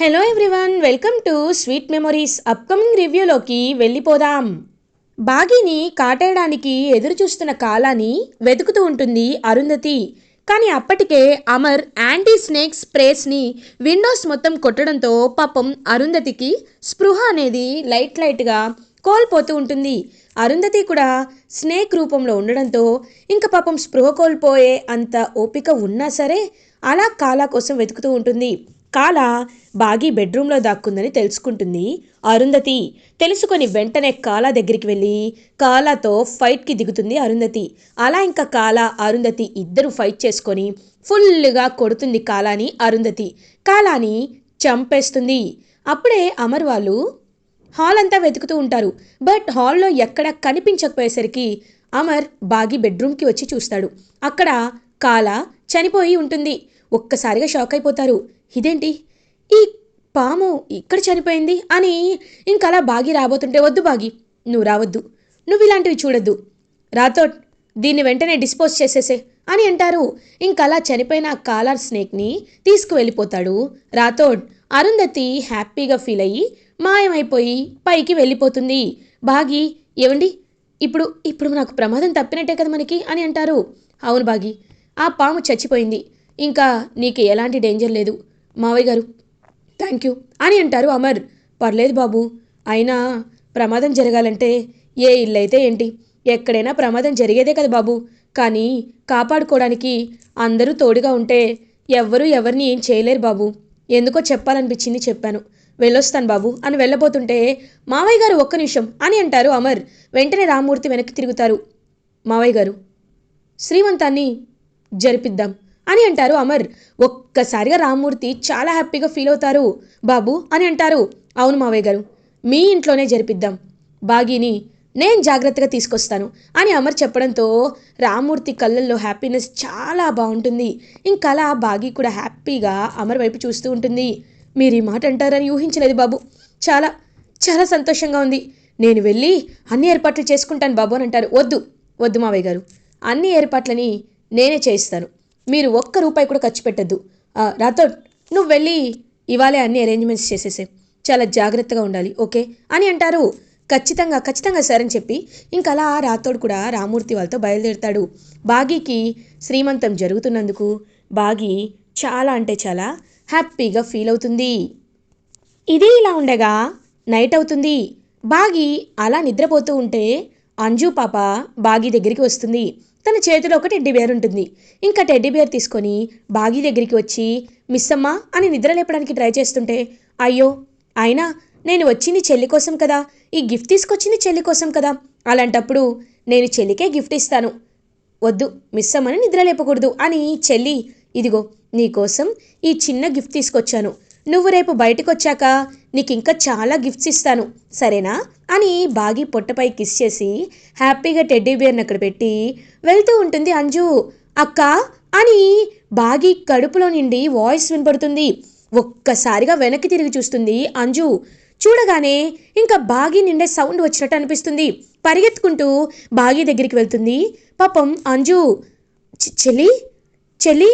Hello everyone, welcome to sweet memories. Upcoming రివ్యూలోకి వెళ్ళిపోదాం. బాగీని కాటేయడానికి ఎదురు చూస్తున్న కాలాని వెతుకుతూ ఉంటుంది అరుంధతి. కానీ అప్పటికే అమర్ యాంటీ స్నేక్ స్ప్రేస్ని విండోస్ మొత్తం కొట్టడంతో పాపం అరుంధతికి స్పృహ అనేది లైట్గా కోల్పోతూ ఉంటుంది. అరుంధతి కూడా స్నేక్ రూపంలో ఉండడంతో ఇంకా పాపం స్పృహ కోల్పోయే అంత ఓపిక ఉన్నా సరే అలా కాలా కోసం వెతుకుతూ ఉంటుంది. కాల బాగీ బెడ్రూమ్లో దాక్కుందని తెలుసుకుంటుంది అరుంధతి. తెలుసుకొని వెంటనే కాలా దగ్గరికి వెళ్ళి కాలాతో ఫైట్కి దిగుతుంది అరుంధతి. అలా ఇంకా కాలా అరుంధతి ఇద్దరు ఫైట్ చేసుకొని ఫుల్గా కొడుతుంది కాలాని అరుంధతి. కాలాని చంపేస్తుంది. అప్పుడే అమర్ వాళ్ళు హాల్ అంతా వెతుకుతూ ఉంటారు. బట్ హాల్లో ఎక్కడ కనిపించకపోయేసరికి అమర్ బాగీ బెడ్రూమ్కి వచ్చి చూస్తాడు. అక్కడ కాల చనిపోయి ఉంటుంది. ఒక్కసారిగా షాక్ అయిపోతారు. ఇదేంటి, ఈ పాము ఇక్కడ చనిపోయింది అని ఇంకలా బాగి రాబోతుంటే, వద్దు బాగి, నువ్వు రావద్దు, నువ్వు ఇలాంటివి చూడొద్దు, రాథోడ్ దీన్ని వెంటనే డిస్పోజ్ చేసేసే అని అంటారు. ఇంకలా చనిపోయిన కాలర్ స్నేక్ని తీసుకువెళ్ళిపోతాడు రాథోడ్. అరుంధతి హ్యాపీగా ఫీల్ అయ్యి మాయమైపోయి పైకి వెళ్ళిపోతుంది. బాగి, ఏవండి, ఇప్పుడు ఇప్పుడు నాకు ప్రమాదం తప్పినట్టే కదా మనకి అని అంటారు. అవును బాగి, ఆ పాము చచ్చిపోయింది, ఇంకా నీకు ఎలాంటి డేంజర్ లేదు మావయ్య గారు, థ్యాంక్ యూ అని అంటారు అమర్. పర్లేదు బాబు, అయినా ప్రమాదం జరగాలంటే ఏ ఇల్లు అయితే ఏంటి, ఎక్కడైనా ప్రమాదం జరిగేదే కదా బాబు. కానీ కాపాడుకోవడానికి అందరూ తోడుగా ఉంటే ఎవ్వరూ ఎవరిని ఏం చేయలేరు బాబు. ఎందుకో చెప్పాలనిపించింది, చెప్పాను, వెళ్ళొస్తాను బాబు అని వెళ్ళబోతుంటే, మావయ్య గారు ఒక్క నిమిషం అని అంటారు అమర్. వెంటనే రామ్మూర్తి వెనక్కి తిరుగుతారు. మావయ్య గారు, శ్రీమంతాన్ని జరిపిద్దాం అని అంటారు అమర్. ఒక్కసారిగా రామ్మూర్తి చాలా హ్యాపీగా ఫీల్ అవుతారు. బాబు అని అంటారు. అవును మావయ్య గారు, మీ ఇంట్లోనే జరిపిద్దాం, బాగీని నేను జాగ్రత్తగా తీసుకొస్తాను అని అమర్ చెప్పడంతో రామ్మూర్తి కళ్ళల్లో హ్యాపీనెస్ చాలా బాగుంటుంది. ఇంకలా బాగీ కూడా హ్యాపీగా అమర్ వైపు చూస్తూ ఉంటుంది. మీరు ఈ మాట అంటారని ఊహించలేదు బాబు, చాలా చాలా సంతోషంగా ఉంది, నేను వెళ్ళి అన్ని ఏర్పాట్లు చేసుకుంటాను బాబు అని అంటారు. వద్దు వద్దు మావయ్య గారు, అన్ని ఏర్పాట్లని నేనే చేయిస్తాను, మీరు ఒక్క రూపాయి కూడా ఖర్చు పెట్టద్దు. రాథోడ్, నువ్వు వెళ్ళి ఇవాళే అన్ని అరేంజ్మెంట్స్ చేసేసే, చాలా జాగ్రత్తగా ఉండాలి, ఓకే అని అంటారు. ఖచ్చితంగా ఖచ్చితంగా సార్ అని చెప్పి ఇంకలా రాథోడ్ కూడా రామ్మూర్తి వాళ్ళతో బయలుదేరుతాడు. బాగీకి శ్రీమంతం జరుగుతున్నందుకు బాగీ చాలా అంటే చాలా హ్యాపీగా ఫీల్ అవుతుంది. ఇది ఇలా ఉండగా నైట్ అవుతుంది. బాగీ అలా నిద్రపోతూ ఉంటే అంజు పాప బాగీ దగ్గరికి వస్తుంది. తన చేతిలో ఒక టెడ్డీబేర్ ఉంటుంది. ఇంకా టెడ్డీబేర్ తీసుకొని బాగీ దగ్గరికి వచ్చి మిస్సమ్మ అని నిద్ర లేపడానికి ట్రై చేస్తుంటే, అయ్యో అయినా నేను వచ్చింది చెల్లి కోసం కదా, ఈ గిఫ్ట్ తీసుకొచ్చింది చెల్లి కోసం కదా, అలాంటప్పుడు నేను చెల్లికే గిఫ్ట్ ఇస్తాను, వద్దు మిస్సమ్మని నిద్ర లేపకూడదు అని, చెల్లి ఇదిగో నీకోసం ఈ చిన్న గిఫ్ట్ తీసుకొచ్చాను, నువ్వు రేపు బయటకు వచ్చాక నీకు ఇంకా చాలా గిఫ్ట్స్ ఇస్తాను, సరేనా అని బాగీ పొట్టపై కిస్ చేసి హ్యాపీగా టెడ్డీబేర్ని అక్కడ పెట్టి వెళ్తూ ఉంటుంది అంజు. అక్క అని బాగీ కడుపులో నుండి వాయిస్ వినపడుతుంది. ఒక్కసారిగా వెనక్కి తిరిగి చూస్తుంది అంజు. చూడగానే ఇంకా బాగీ నిండే సౌండ్ వచ్చినట్టు అనిపిస్తుంది. పరిగెత్తుకుంటూ బాగీ దగ్గరికి వెళ్తుంది. పాపం అంజు, చెల్లి చెల్లి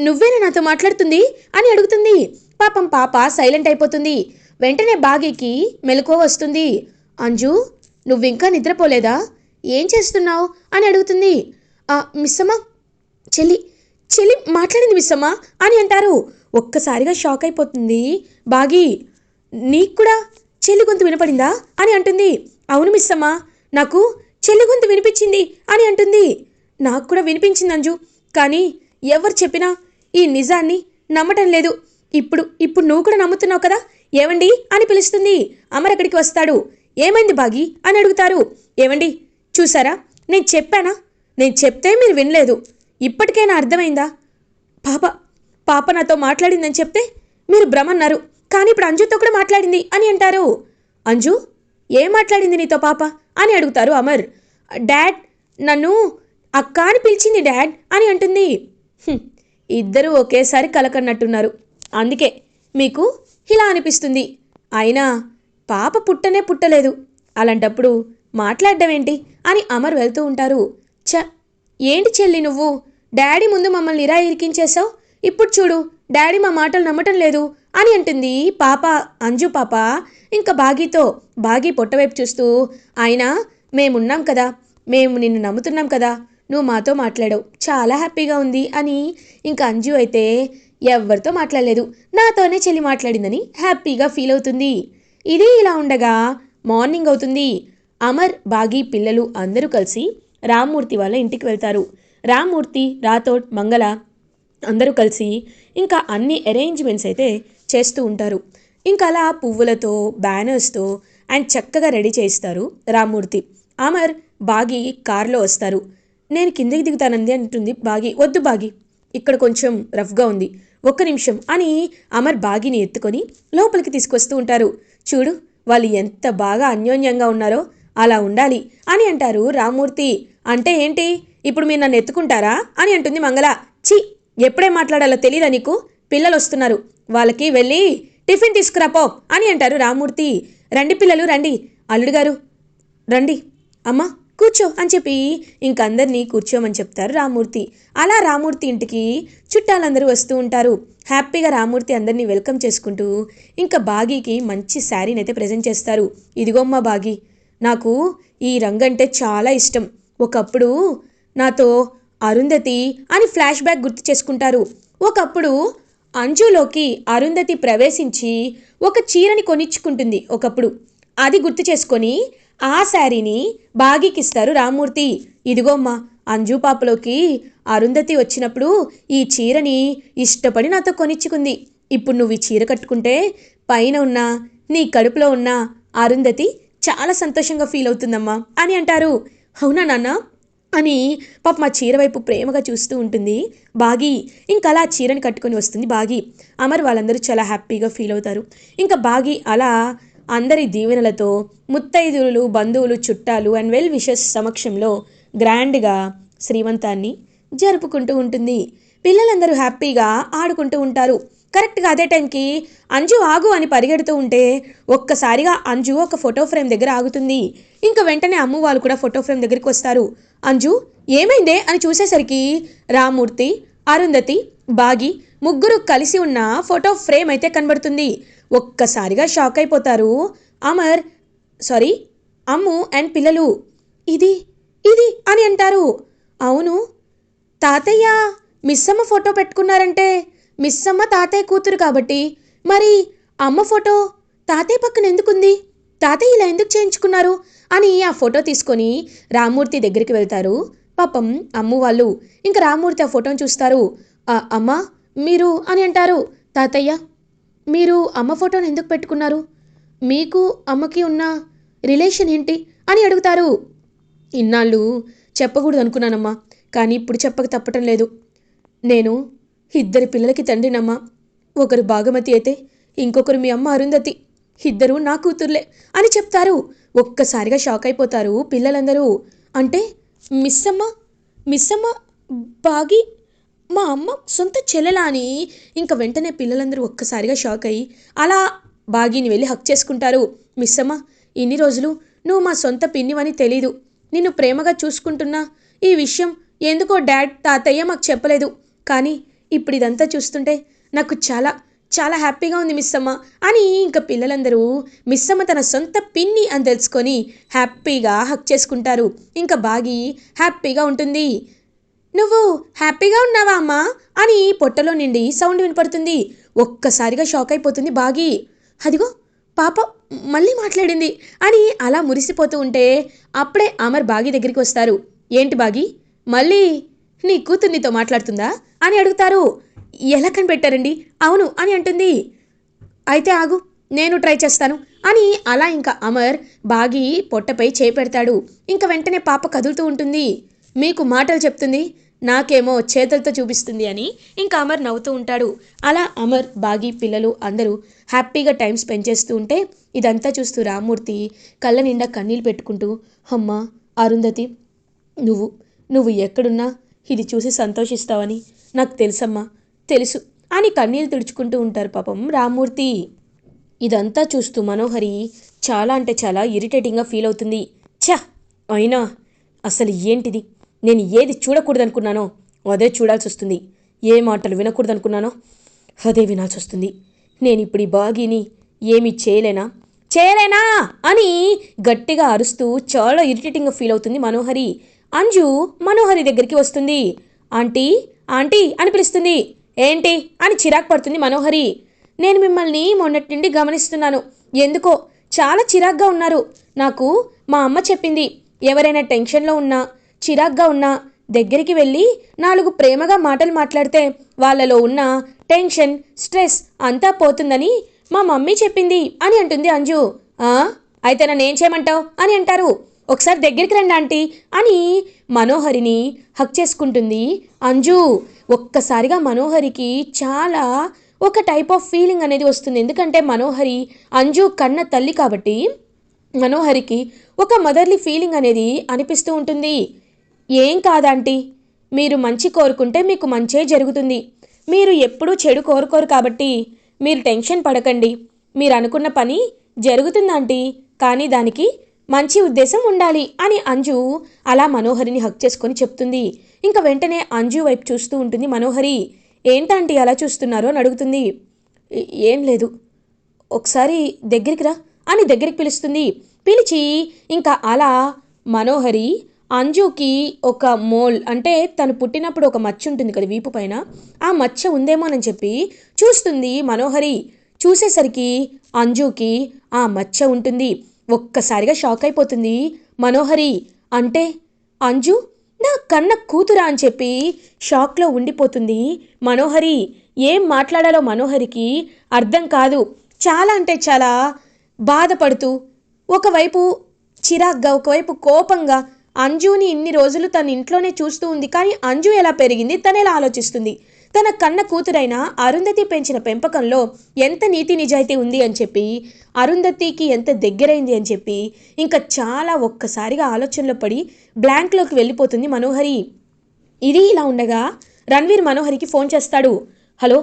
నువ్వేనా నాతో మాట్లాడుతుంది అని అడుగుతుంది. పాపం పాప సైలెంట్ అయిపోతుంది. వెంటనే బాగీకి మెలకువ వస్తుంది. అంజు, నువ్వింకా నిద్రపోలేదా, ఏం చేస్తున్నావు అని అడుగుతుంది. మిస్సమ్మ, చెల్లి చెల్లి మాట్లాడింది మిస్సమ్మ అని అంటారు. ఒక్కసారిగా షాక్ అయిపోతుంది బాగీ. నీకు కూడా చెల్లి గొంతు వినపడిందా అని అంటుంది. అవును మిస్సమ్మ, నాకు చెల్లి గొంతు వినిపించింది అని అంటుంది. నాకు కూడా వినిపించింది అంజు, కానీ ఎవరు చెప్పినా ఈ నిజాన్ని నమ్మటం లేదు. ఇప్పుడు ఇప్పుడు నువ్వు కూడా నమ్ముతున్నావు కదా, ఏవండి అని పిలుస్తుంది. అమర్ అక్కడికి వస్తాడు. ఏమైంది బాగీ అని అడుగుతారు. ఏవండి, చూసారా, నేను చెప్పానా, నేను చెప్తే మీరు వినలేదు, ఇప్పటికైనా అర్థమైందా, పాప పాప నాతో మాట్లాడిందని చెప్తే మీరు భ్రమన్నారు, కానీ ఇప్పుడు అంజుతో కూడా మాట్లాడింది అని అంటారు. అంజు, ఏం మాట్లాడింది నీతో పాప అని అడుగుతారు అమర్. డాడ్ నన్ను అక్క అని పిలిచింది డాడ్ అని అంటుంది. ఇద్దరూ ఒకేసారి కలకన్నట్టున్నారు, అందుకే మీకు ఇలా అనిపిస్తుంది, అయినా పాప పుట్టనే పుట్టలేదు, అలాంటప్పుడు మాట్లాడడం ఏంటి అని అమర్ వెళ్తూ ఉంటారు. ఏంటి చెల్లి నువ్వు డాడీ ముందు మమ్మల్ని ఇలా ఇరికించేశావు, ఇప్పుడు చూడు డాడీ మా మాటలు నమ్మటం లేదు అని అంటుంది పాప, అంజు పాప ఇంకా బాగీతో. బాగీ పొట్టవైపు చూస్తూ, అయినా మేమున్నాం కదా, మేము నిన్ను నమ్ముతున్నాం కదా, నువ్వు మాతో మాట్లాడావు, చాలా హ్యాపీగా ఉంది అని. ఇంకా అంజు అయితే ఎవరితో మాట్లాడలేదు, నాతోనే చెల్లి మాట్లాడిందని హ్యాపీగా ఫీల్ అవుతుంది. ఇది ఇలా ఉండగా మార్నింగ్ అవుతుంది. అమర్, బాగీ పిల్లలు అందరూ కలిసి రామ్మూర్తి వాళ్ళ ఇంటికి వెళ్తారు. రామ్మూర్తి, రాథోడ్, మంగళ అందరూ కలిసి ఇంకా అన్ని అరేంజ్మెంట్స్ అయితే చేస్తూ ఉంటారు. ఇంకా అలా పువ్వులతో, బ్యానర్స్తో అండ్ చక్కగా రెడీ చేస్తారు రామ్మూర్తి. అమర్, బాగీ కార్లో వస్తారు. నేను కిందకి దిగుతానంది అంటుంది బాగీ. వద్దు బాగీ, ఇక్కడ కొంచెం రఫ్గా ఉంది, ఒక్క నిమిషం అని అమర్ బాగీని ఎత్తుకొని లోపలికి తీసుకొస్తూ ఉంటారు. చూడు వాళ్ళు ఎంత బాగా అన్యోన్యంగా ఉన్నారో, అలా ఉండాలి అని అంటారు రామ్మూర్తి. అంటే ఏంటి, ఇప్పుడు మీరు నన్ను ఎత్తుకుంటారా అని అంటుంది మంగళ. ఛీ, ఎప్పుడే మాట్లాడాలో తెలీదా నీకు, పిల్లలు వస్తున్నారు, వాళ్ళకి వెళ్ళి టిఫిన్ తీసుకురాపో అని అంటారు రామ్మూర్తి. రండి పిల్లలు రండి, అల్లుడు గారు రండి, అమ్మా కూర్చో అని చెప్పి ఇంకందరినీ కూర్చోమని చెప్తారు రామ్మూర్తి. అలా రామ్మూర్తి ఇంటికి చుట్టాలందరూ వస్తూ ఉంటారు. హ్యాపీగా రామ్మూర్తి అందరినీ వెల్కమ్ చేసుకుంటూ ఇంకా బాగీకి మంచి శారీని అయితే ప్రజెంట్ చేస్తారు. ఇదిగోమ్మా బాగీ, నాకు ఈ రంగంటే చాలా ఇష్టం, ఒకప్పుడు నాతో అరుంధతి అని ఫ్లాష్ బ్యాక్ గుర్తు చేసుకుంటారు. ఒకప్పుడు అంజులోకి అరుంధతి ప్రవేశించి ఒక చీరని కొనిచ్చుకుంటుంది ఒకప్పుడు, అది గుర్తు చేసుకొని ఆ శారీని బాగీకిస్తారు రామ్మూర్తి. ఇదిగోమ్మా, అంజు పాపలోకి అరుంధతి వచ్చినప్పుడు ఈ చీరని ఇష్టపడి నాతో కొనిచ్చుకుంది, ఇప్పుడు నువ్వు ఈ చీర కట్టుకుంటే పైన ఉన్న నీ కడుపులో ఉన్న అరుంధతి చాలా సంతోషంగా ఫీల్ అవుతుందమ్మా అని అంటారు. అవునా నాన్న అని పాప మా చీర వైపు ప్రేమగా చూస్తూ ఉంటుంది బాగీ. ఇంకా అలా చీరని కట్టుకొని వస్తుంది బాగీ. అమర్ వాళ్ళందరూ చాలా హ్యాపీగా ఫీల్ అవుతారు. ఇంకా బాగీ అలా అందరి దీవెనలతో ముత్తైదువులు, బంధువులు, చుట్టాలు అండ్ వెల్ విషెస్ సమక్షంలో గ్రాండ్గా శ్రీమంతాన్ని జరుపుకుంటూ ఉంటుంది. పిల్లలందరూ హ్యాపీగా ఆడుకుంటూ ఉంటారు. కరెక్ట్గా అదే టైంకి అంజు ఆగు అని పరిగెడుతూ ఉంటే ఒక్కసారిగా అంజు ఒక ఫోటో ఫ్రేమ్ దగ్గర ఆగుతుంది. ఇంకా వెంటనే అమ్ము వాళ్ళు కూడా ఫోటో ఫ్రేమ్ దగ్గరికి వస్తారు. అంజు ఏమైందే అని చూసేసరికి రామ్మూర్తి, అరుంధతి, బాగీ ముగ్గురు కలిసి ఉన్న ఫోటో ఫ్రేమ్ అయితే కనబడుతుంది. ఒక్కసారిగా షాక్ అయిపోతారు అమర్, సారీ అమ్ము అండ్ పిల్లలు. ఇది ఇది అని అంటారు. అవును, తాతయ్య మిస్సమ్మ ఫోటో పెట్టుకున్నారంటే మిస్సమ్మ తాతయ్య కూతురు కాబట్టి మరి అమ్మ ఫోటో తాతయ్య పక్కన ఎందుకుంది, తాతయ్య ఇలా ఎందుకు చేయించుకున్నారు అని ఆ ఫోటో తీసుకొని రామ్మూర్తి దగ్గరికి వెళ్తారు పాపం అమ్ము వాళ్ళు. ఇంకా రామ్మూర్తి ఆ ఫోటోని చూస్తారు. అమ్మా మీరు అని అంటారు. తాతయ్య మీరు అమ్మ ఫోటోని ఎందుకు పెట్టుకున్నారు, మీకు అమ్మకి ఉన్న రిలేషన్ ఏంటి అని అడుగుతారు. ఇన్నాళ్ళు చెప్పకూడదు అనుకున్నానమ్మా, కానీ ఇప్పుడు చెప్పక తప్పటం లేదు. నేను ఇద్దరి పిల్లలకి తండ్రినమ్మా, ఒకరు భాగమతి అయితే ఇంకొకరు మీ అమ్మ అరుంధతి, ఇద్దరు నా కూతుర్లే అని చెప్తారు. ఒక్కసారిగా షాక్ అయిపోతారు పిల్లలందరూ. అంటే మిస్సమ్మ బాగి మా అమ్మ సొంత చెల్లెలా అని ఇంకా వెంటనే పిల్లలందరూ ఒక్కసారిగా షాక్ అయ్యి అలా బాగీని వెళ్ళి హక్ చేసుకుంటారు. మిస్సమ్మ, ఇన్ని రోజులు నువ్వు మా సొంత పిన్నివని తెలీదు, నిన్ను ప్రేమగా చూసుకుంటున్నా ఈ విషయం ఎందుకో డాడ్, తాతయ్య మాకు చెప్పలేదు, కానీ ఇప్పుడు ఇదంతా చూస్తుంటే నాకు చాలా చాలా హ్యాపీగా ఉంది మిస్సమ్మ అని ఇంకా పిల్లలందరూ మిస్సమ్మ తన సొంత పిన్ని అని తెలుసుకొని హ్యాపీగా హక్ చేసుకుంటారు. ఇంకా బాగీ హ్యాపీగా ఉంటుంది. నువ్వు హ్యాపీగా ఉన్నావా అమ్మా అని పొట్టలో నుండి సౌండ్ వినపడుతుంది. ఒక్కసారిగా షాక్ అయిపోతుంది బాగీ. అదిగో పాప మళ్ళీ మాట్లాడింది అని అలా మురిసిపోతూ ఉంటే అప్పుడే అమర్ బాగీ దగ్గరికి వస్తారు. ఏంటి బాగీ, మళ్ళీ నీ కూతురు నీతో మాట్లాడుతుందా అని అడుగుతారు. ఎలా కనిపెట్టారండి, అవును అని అంటుంది. అయితే ఆగు, నేను ట్రై చేస్తాను అని అలా ఇంకా అమర్ బాగీ పొట్టపై చేయి పెడతాడు. ఇంకా వెంటనే పాప కదులుతూ ఉంటుంది. మీకు మాటలు చెప్తుంది, నాకేమో చేతులతో చూపిస్తుంది అని ఇంకా అమర్ నవ్వుతూ ఉంటాడు. అలా అమర్, బాగీ పిల్లలు అందరూ హ్యాపీగా టైం స్పెండ్ చేస్తూ ఉంటే ఇదంతా చూస్తూ రామ్మూర్తి కళ్ళ నిండా కన్నీళ్ళు పెట్టుకుంటూ, అమ్మా అరుంధతి, నువ్వు ఎక్కడున్నా ఇది చూసి సంతోషిస్తావని నాకు తెలుసమ్మా, తెలుసు అని కన్నీళ్ళు తుడుచుకుంటూ ఉంటారు పాపం రామ్మూర్తి. ఇదంతా చూస్తూ మనోహరి చాలా అంటే చాలా ఇరిటేటింగ్గా ఫీల్ అవుతుంది. ఛ, అయినా అసలు ఏంటిది, నేను ఏది చూడకూడదనుకున్నానో అదే చూడాల్సి వస్తుంది, ఏ మాటలు వినకూడదనుకున్నానో అదే వినాల్సి వస్తుంది. నేనిప్పుడు ఈ బాగీని ఏమీ చేయలేనా అని గట్టిగా అరుస్తూ చాలా ఇరిటేటింగ్గా ఫీల్ అవుతుంది మనోహరి. అంజు మనోహరి దగ్గరికి వస్తుంది. ఆంటీ ఆంటీ అని పిలుస్తుంది. ఏంటి అని చిరాకు పడుతుంది మనోహరి. నేను మిమ్మల్ని మొన్నటి నుండి గమనిస్తున్నాను. ఎందుకో చాలా చిరాగ్గా ఉన్నారు. నాకు మా అమ్మ చెప్పింది, ఎవరైనా టెన్షన్లో ఉన్నా చిరాగ్గా ఉన్నా దగ్గరికి వెళ్ళి 4 ప్రేమగా మాటలు మాట్లాడితే వాళ్ళలో ఉన్న టెన్షన్ స్ట్రెస్ అంతా పోతుందని మా మమ్మీ చెప్పింది అని అంటుంది అంజు. అయితే నన్నేం చేయమంటావు అని అంటారు. ఒకసారి దగ్గరికి రండి ఆంటీ అని మనోహరిని హక్ చేసుకుంటుంది అంజు. ఒక్కసారిగా మనోహరికి చాలా ఒక టైప్ ఆఫ్ ఫీలింగ్ అనేది వస్తుంది. ఎందుకంటే మనోహరి అంజు కన్న తల్లి కాబట్టి మనోహరికి ఒక మదర్లీ ఫీలింగ్ అనేది అనిపిస్తూ ఉంటుంది. ఏం కాదంటీ, మీరు మంచి కోరుకుంటే మీకు మంచే జరుగుతుంది. మీరు ఎప్పుడూ చెడు కోరుకోరు కాబట్టి మీరు టెన్షన్ పడకండి. మీరు అనుకున్న పని జరుగుతుందంటీ, కానీ దానికి మంచి ఉద్దేశం ఉండాలి అని అంజు అలా మనోహరిని హక్ చేసుకొని చెప్తుంది. ఇంకా వెంటనే అంజు వైపు చూస్తూ ఉంటుంది మనోహరి. ఏంటంటీ అలా చూస్తున్నారు అని అడుగుతుంది. ఏం లేదు, ఒకసారి దగ్గరికి రా అని దగ్గరికి పిలుస్తుంది. పిలిచి ఇంకా అలా మనోహరి అంజుకి ఒక మోల్ అంటే తను పుట్టినప్పుడు ఒక మచ్చ ఉంటుంది కదా వీపు పైన, ఆ మచ్చ ఉందేమోనని చెప్పి చూస్తుంది మనోహరి. చూసేసరికి అంజుకి ఆ మచ్చ ఉంటుంది. ఒక్కసారిగా షాక్ అయిపోతుంది మనోహరి. అంటే అంజు నా కన్న కూతురా అని చెప్పి షాక్లో ఉండిపోతుంది మనోహరి. ఏం మాట్లాడాలో మనోహరికి అర్థం కాదు. చాలా అంటే చాలా బాధపడుతూ, ఒకవైపు చిరాగ్గా ఒకవైపు కోపంగా అంజుని ఇన్ని రోజులు తన ఇంట్లోనే చూస్తూ ఉంది. కానీ అంజు ఎలా పెరిగింది తను ఎలా ఆలోచిస్తుంది, తన కన్న కూతురైన అరుంధతి పెంచిన పెంపకంలో ఎంత నీతి నిజాయితీ ఉంది అని చెప్పి, అరుంధతికి ఎంత దగ్గరైంది అని చెప్పి ఇంకా చాలా ఒక్కసారిగా ఆలోచనలో పడి బ్లాంక్లోకి వెళ్ళిపోతుంది మనోహరి. ఇది ఇలా ఉండగా రణ్వీర్ మనోహరికి ఫోన్ చేస్తాడు. హలో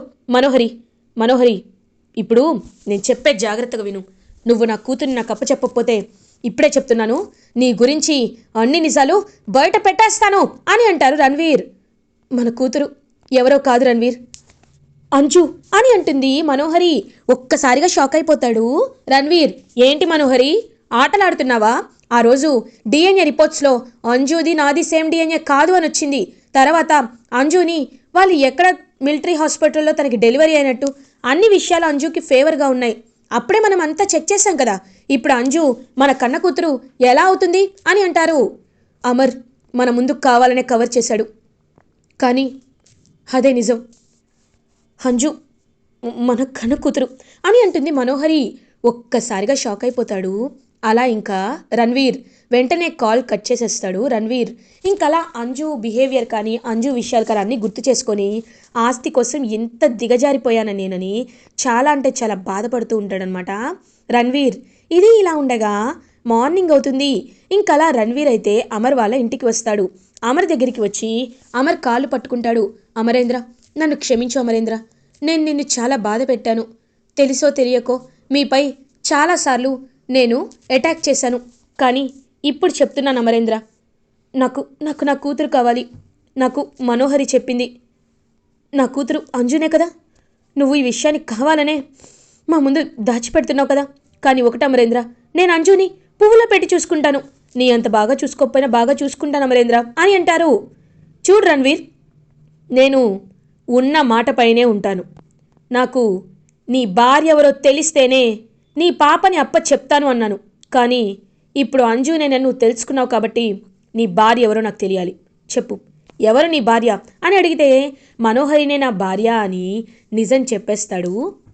మనోహరి, ఇప్పుడు నేను చెప్పే జాగ్రత్తగా విను. నువ్వు నా కూతుర్ని నాకు అప్పచెప్పకపోతే ఇప్పుడే చెప్తున్నాను, నీ గురించి అన్ని నిజాలు బయట పెట్టేస్తాను అని అంటారు రణ్వీర్. మన కూతురు ఎవరో కాదు రణ్వీర్, అంజు అని అంటుంది మనోహరి. ఒక్కసారిగా షాక్ అయిపోతాడు రణ్వీర్. ఏంటి మనోహరి, ఆటలాడుతున్నావా? ఆ రోజు డిఎన్ఏ రిపోర్ట్స్లో అంజుది నాది సేమ్ డిఎన్ఏ కాదు అని వచ్చింది. తర్వాత అంజుని వాళ్ళు ఎక్కడ మిలిటరీ హాస్పిటల్లో తనకి డెలివరీ అయినట్టు అన్ని విషయాలు అంజుకి ఫేవర్గా ఉన్నాయి. అప్పుడే మనం అంతా చెక్ చేశాం కదా. ఇప్పుడు అంజు మన కన్న కూతురు ఎలా అవుతుంది అని అంటారు. అమర్ మన ముందుకు కావాలనే కవర్ చేశాడు, కానీ అదే నిజం. అంజు మన కన్న కూతురు అని అంటుంది మనోహరి. ఒక్కసారిగా షాక్ అయిపోతాడు. అలా ఇంకా రణ్వీర్ వెంటనే కాల్ కట్ చేసేస్తాడు రణ్వీర్. ఇంకలా అంజు బిహేవియర్ కానీ అంజు విషయాలు కానీ అన్నీ గుర్తు చేసుకొని ఆస్తి కోసం ఎంత దిగజారిపోయాను నేనని చాలా అంటే చాలా బాధపడుతూ ఉంటాడనమాట రణ్వీర్. ఇది ఇలా ఉండగా మార్నింగ్ అవుతుంది. ఇంకలా రణ్వీర్ అయితే అమర్ వాళ్ళ ఇంటికి వస్తాడు. అమర్ దగ్గరికి వచ్చి అమర్ కాళ్ళు పట్టుకుంటాడు. అమరేంద్ర, నన్ను క్షమించు అమరేంద్ర, నేను నిన్ను చాలా బాధ పెట్టాను. తెలుసో తెలియకో మీపై చాలాసార్లు నేను అటాక్ చేశాను. కానీ ఇప్పుడు చెప్తున్నాను అమరేంద్ర, నాకు నాకు నా కూతురు కావాలి. నాకు మనోహరి చెప్పింది, నా కూతురు అంజునే కదా. నువ్వు ఈ విషయాన్ని కావాలనే మా ముందు దాచిపెడుతున్నావు కదా. కానీ ఒకటి అమరేంద్ర, నేను అంజుని పువ్వులో పెట్టి చూసుకుంటాను. నీ అంత బాగా చూసుకోకపోయినా బాగా చూసుకుంటాను అమరేంద్ర అని అంటారు. చూడు రణ్వీర్, నేను ఉన్న మాటపైనే ఉంటాను. నాకు నీ భార్య ఎవరో తెలిస్తేనే నీ పాపని అప్ప చెప్తాను అన్నాను. కానీ ఇప్పుడు అంజునే నన్ను తెలుసుకున్నావు కాబట్టి నీ భార్య ఎవరో నాకు తెలియాలి. చెప్పు, ఎవరు నీ భార్య అని అడిగితే మనోహరినే నా భార్య అని నిజం చెప్పేస్తాడు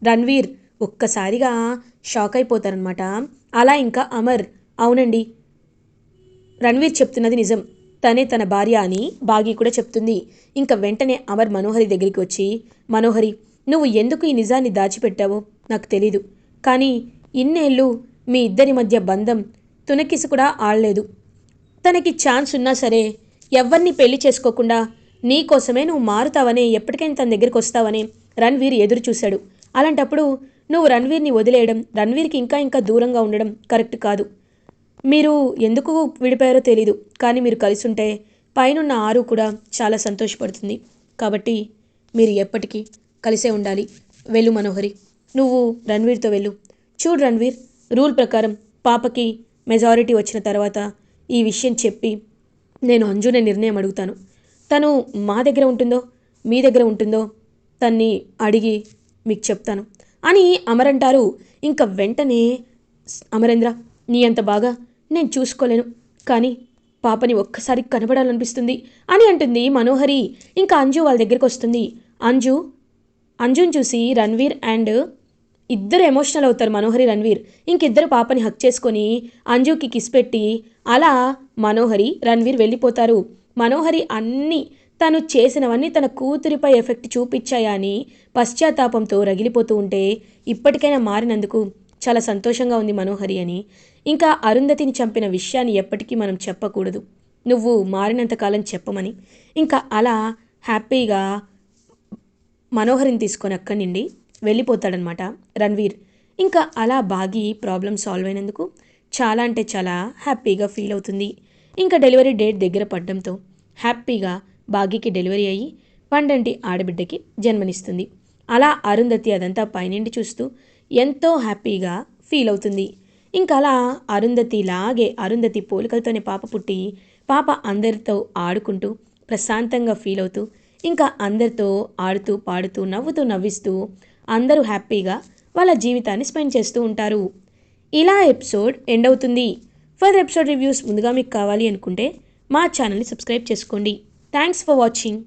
రణ్వీర్. ఒక్కసారిగా షాక్ అయిపోతారనమాట. అలా ఇంకా అమర్, అవునండి రణ్వీర్ చెప్తున్నది నిజం, తనే తన భార్య అని బాగి కూడా చెప్తుంది. ఇంకా వెంటనే అమర్ మనోహరి దగ్గరికి వచ్చి, మనోహరి, నువ్వు ఎందుకు ఈ నిజాన్ని దాచిపెట్టావో నాకు తెలీదు. కానీ ఇన్నేళ్ళు మీ ఇద్దరి మధ్య బంధం తునకిసి కూడా ఆడలేదు. తనకి ఛాన్స్ ఉన్నా సరే ఎవరిని పెళ్లి చేసుకోకుండా నీ కోసమే నువ్వు మారుతావనే, ఎప్పటికైనా తన దగ్గరికి వస్తావనే రణ్వీర్ ఎదురు చూశాడు. అలాంటప్పుడు నువ్వు రణ్వీర్ని వదిలేయడం, రణ్వీర్కి ఇంకా ఇంకా దూరంగా ఉండడం కరెక్ట్ కాదు. మీరు ఎందుకు విడిపోయారో తెలీదు, కానీ మీరు కలిసి ఉంటే పైనున్న ఆరు కూడా చాలా సంతోషపడుతుంది. కాబట్టి మీరు ఎప్పటికీ కలిసే ఉండాలి. వెళ్ళు మనోహరి, నువ్వు రణ్వీర్తో వెళ్ళు. చూడు రణ్వీర్, రూల్ ప్రకారం పాపకి మెజారిటీ వచ్చిన తర్వాత ఈ విషయం చెప్పి నేను అంజునే నిర్ణయం అడుగుతాను. తను మా దగ్గర ఉంటుందో మీ దగ్గర ఉంటుందో తన్ని అడిగి మీకు చెప్తాను అని అమర్ అంటారు. ఇంకా వెంటనే అమరేంద్ర, నీ అంత బాగా నేను చూసుకోలేను, కానీ పాపని ఒక్కసారి కనబడాలనిపిస్తుంది అని అంటుంది మనోహరి. ఇంకా అంజు వాళ్ళ దగ్గరికి వస్తుంది. అంజుని చూసి రణ్వీర్ అండ్ ఇద్దరు ఎమోషనల్ అవుతారు, మనోహరి రణ్వీర్. ఇంకిద్దరు పాపని హక్ చేసుకొని అంజుకి కిస్ పెట్టి అలా మనోహరి రణ్వీర్ వెళ్ళిపోతారు. మనోహరి అన్నీ తను చేసినవన్నీ తన కూతురిపై ఎఫెక్ట్ చూపించాయా అని పశ్చాత్తాపంతో రగిలిపోతూ ఉంటే ఇప్పటికైనా మారినందుకు చాలా సంతోషంగా ఉంది మనోహరి అని. ఇంకా అరుంధతిని చంపిన విషయాన్ని ఎప్పటికీ మనం చెప్పకూడదు, నువ్వు మారినంతకాలం చెప్పమని. ఇంకా అలా హ్యాపీగా మనోహరిని తీసుకొని అక్కడి నుండి వెళ్ళిపోతాడనమాట రణ్వీర్. ఇంకా అలా బాగి ప్రాబ్లం సాల్వ్ అయినందుకు చాలా అంటే చాలా హ్యాపీగా ఫీల్ అవుతుంది. ఇంకా డెలివరీ డేట్ దగ్గర పడడంతో హ్యాపీగా బాగీకి డెలివరీ అయ్యి పండంటి ఆడబిడ్డకి జన్మనిస్తుంది. అలా అరుంధతి అదంతా పైనుండి చూస్తూ ఎంతో హ్యాపీగా ఫీల్ అవుతుంది. ఇంకా అలా అరుంధతి పోలికలతోనే పాప పుట్టి పాప అందరితో ఆడుకుంటూ ప్రశాంతంగా ఫీల్ అవుతూ ఇంకా అందరితో ఆడుతూ పాడుతూ నవ్వుతూ నవ్విస్తూ అందరూ హ్యాపీగా వాళ్ళ జీవితాన్ని స్పెండ్ చేస్తూ ఉంటారు. ఇలా ఎపిసోడ్ ఎండ్ అవుతుంది. ఫర్దర్ ఎపిసోడ్ రివ్యూస్ ముందుగా మీకు కావాలి అనుకుంటే మా ఛానల్ని సబ్స్క్రైబ్ చేసుకోండి. Thanks for watching.